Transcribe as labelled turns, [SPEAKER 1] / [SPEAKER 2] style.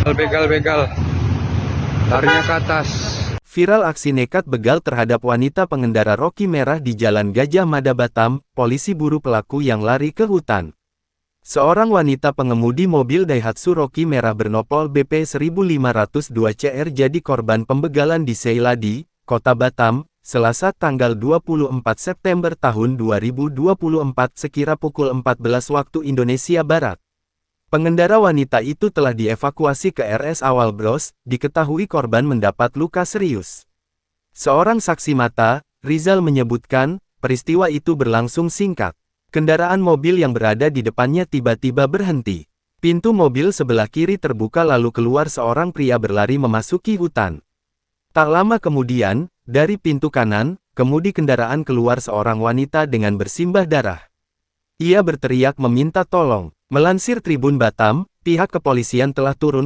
[SPEAKER 1] Begal, larinya ke atas.
[SPEAKER 2] Viral aksi nekat begal terhadap wanita pengendara roki merah di Jalan Gajah Mada Batam, polisi buru pelaku yang lari ke hutan. Seorang wanita pengemudi mobil Daihatsu roki merah bernopol BP 1502 CR jadi korban pembegalan di Seiladi, Kota Batam, Selasa tanggal 24 September tahun 2024 sekira pukul 14 waktu Indonesia Barat. Pengendara wanita itu telah dievakuasi ke RS Awal Bros, diketahui korban mendapat luka serius. Seorang saksi mata, Rizal menyebutkan, peristiwa itu berlangsung singkat. Kendaraan mobil yang berada di depannya tiba-tiba berhenti. Pintu mobil sebelah kiri terbuka lalu keluar seorang pria berlari memasuki hutan. Tak lama kemudian, dari pintu kanan, kemudi kendaraan keluar seorang wanita dengan bersimbah darah. Ia berteriak meminta tolong. Melansir Tribun Batam, pihak kepolisian telah turun